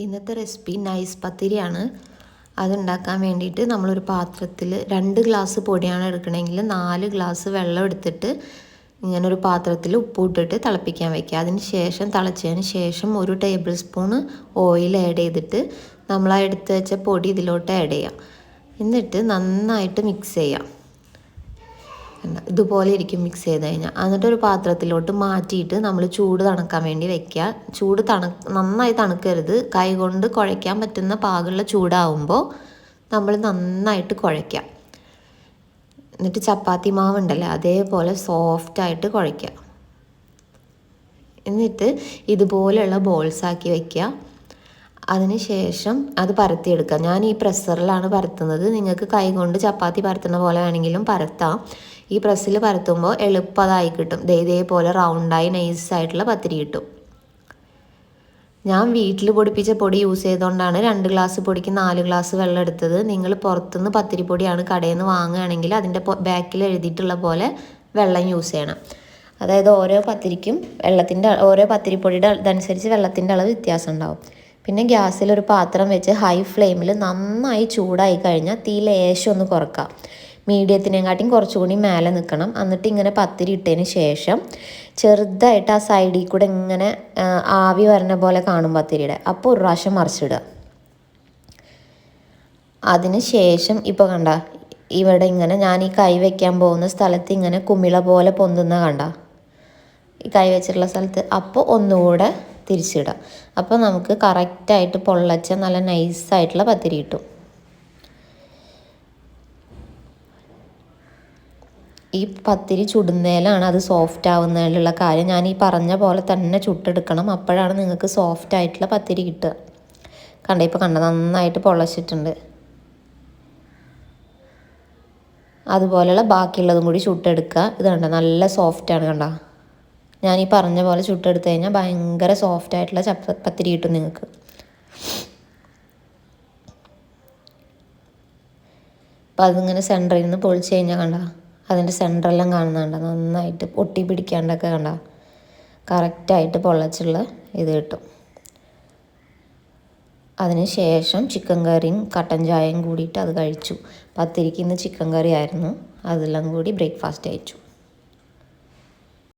ഇന്നത്തെ recipe nice പത്തിരിയാണ്. അതുണ്ടാക്കാൻ വേണ്ടിയിട്ട് നമ്മളൊരു പാത്രത്തിൽ 2 ഗ്ലാസ് പൊടിയാണ് എടുക്കണമെങ്കിൽ 4 ഗ്ലാസ് വെള്ളം എടുത്തിട്ട് ഇങ്ങനൊരു പാത്രത്തിൽ ഉപ്പിട്ടിട്ട് തിളപ്പിക്കാൻ വയ്ക്കുക. അതിന് ശേഷം തിളച്ചതിന് ശേഷം 1 ടേബിൾ സ്പൂൺ ഓയിൽ ആഡ് ചെയ്തിട്ട് നമ്മൾ ആ എടുത്ത് വെച്ച പൊടി ഇതിലോട്ട് ആഡ് ചെയ്യാം. എന്നിട്ട് നന്നായിട്ട് മിക്സ് ചെയ്യാം. ഇതുപോലെ ഇരിക്കും മിക്സ് ചെയ്ത് കഴിഞ്ഞാൽ. എന്നിട്ടൊരു പാത്രത്തിലോട്ട് മാറ്റിയിട്ട് നമ്മൾ ചൂട് തണുക്കാൻ വേണ്ടി വെക്കുക. ചൂട് നന്നായി തണുക്കരുത്. കൈ കൊണ്ട് കുഴയ്ക്കാൻ പറ്റുന്ന പാകമുള്ള ചൂടാവുമ്പോൾ നമ്മൾ നന്നായിട്ട് കുഴയ്ക്കുക. എന്നിട്ട് ചപ്പാത്തി മാവുണ്ടല്ലോ അതേപോലെ സോഫ്റ്റായിട്ട് കുഴയ്ക്കുക. എന്നിട്ട് ഇതുപോലെയുള്ള ബോൾസാക്കി വയ്ക്കുക. അതിന് ശേഷം അത് പരത്തിയെടുക്കുക. ഞാൻ ഈ പ്രസ്സറിലാണ് പരത്തുന്നത്. നിങ്ങൾക്ക് കൈ കൊണ്ട് ചപ്പാത്തി പരത്തുന്ന പോലെ വേണമെങ്കിലും പരത്താം. ഈ പ്രസ്സിൽ പരത്തുമ്പോൾ എളുപ്പതായി കിട്ടും. ഇതേപോലെ റൗണ്ടായി നൈസായിട്ടുള്ള പത്തിരി കിട്ടും. ഞാൻ വീട്ടിൽ പൊടിപ്പിച്ച പൊടി യൂസ് ചെയ്തുകൊണ്ടാണ് 2 ഗ്ലാസ് പൊടിക്ക് 4 ഗ്ലാസ് വെള്ളം എടുത്തത്. നിങ്ങൾ പുറത്തുനിന്ന് പത്തിരിപ്പൊടിയാണ് കടയിൽ നിന്ന് വാങ്ങുകയാണെങ്കിൽ അതിൻ്റെ ബാക്കിൽ എഴുതിയിട്ടുള്ള പോലെ വെള്ളം യൂസ് ചെയ്യണം. അതായത് ഓരോ പത്തിരിക്കും ഓരോ പത്തിരിപ്പൊടിയുടെ ഇതനുസരിച്ച് വെള്ളത്തിൻ്റെ അളവ് വ്യത്യാസം ഉണ്ടാവും. പിന്നെ ഗ്യാസിലൊരു പാത്രം വെച്ച് ഹൈ ഫ്ലെയിമിൽ നന്നായി ചൂടായി കഴിഞ്ഞാൽ തീ ലേശം ഒന്ന് കുറക്കാം. മീഡിയത്തിനെക്കാട്ടിയും കുറച്ചുകൂടി മേലെ നിൽക്കണം. എന്നിട്ട് ഇങ്ങനെ പത്തിരി ഇട്ടതിന് ശേഷം ചെറുതായിട്ട് ആ സൈഡിൽ കൂടെ ഇങ്ങനെ ആവി വരണ പോലെ കാണും പത്തിരിയുടെ. അപ്പോൾ ഒരു പ്രാവശ്യം മറിച്ചിടുക. അതിന് ശേഷം ഇപ്പോൾ കണ്ട ഇവിടെ ഇങ്ങനെ ഞാൻ ഈ കൈ വയ്ക്കാൻ പോകുന്ന സ്ഥലത്ത് ഇങ്ങനെ കുമിള പോലെ പൊന്തുന്ന കണ്ട ഈ കൈ വെച്ചിട്ടുള്ള സ്ഥലത്ത്. അപ്പോൾ ഒന്നുകൂടെ തിരിച്ചിടാം. അപ്പോൾ നമുക്ക് കറക്റ്റായിട്ട് പൊള്ളച്ച നല്ല നൈസായിട്ടുള്ള പത്തിരി കിട്ടും. ഈ പത്തിരി ചുടുന്നതിലാണ് അത് സോഫ്റ്റ് ആവുന്നതിലുള്ള കാര്യം. ഞാൻ ഈ പറഞ്ഞ പോലെ തന്നെ ചുട്ടെടുക്കണം. അപ്പോഴാണ് നിങ്ങൾക്ക് സോഫ്റ്റ് ആയിട്ടുള്ള പത്തിരി കിട്ടുക. ഇപ്പോൾ നന്നായിട്ട് പൊള്ളച്ചിട്ടുണ്ട്. അതുപോലെയുള്ള ബാക്കിയുള്ളതും കൂടി ചുട്ടെടുക്കുക. ഇത് നല്ല സോഫ്റ്റാണ്. ഞാൻ ഈ പറഞ്ഞ പോലെ ചുട്ടെടുത്ത് കഴിഞ്ഞാൽ ഭയങ്കര സോഫ്റ്റ് ആയിട്ടുള്ള പത്തിരി കിട്ടും നിങ്ങൾക്ക്. അപ്പോൾ അതിങ്ങനെ സെൻറ്ററിൽ നിന്ന് പൊളിച്ച് കഴിഞ്ഞാൽ അതിൻ്റെ സെൻറ്ററെല്ലാം കാണുന്നുണ്ട്. നന്നായിട്ട് പൊട്ടി പിടിക്കാണ്ടൊക്കെ കറക്റ്റായിട്ട് പൊള്ളച്ചുള്ള ഇത് കിട്ടും. അതിന് ശേഷം ചിക്കൻ കറിയും കട്ടൻ ചായയും കൂടിയിട്ട് അത് കഴിച്ചു. പത്തിരിക്ക് ഇന്ന് ചിക്കൻ കറി ആയിരുന്നു. അതെല്ലാം കൂടി ബ്രേക്ക്ഫാസ്റ്റ് കഴിച്ചു.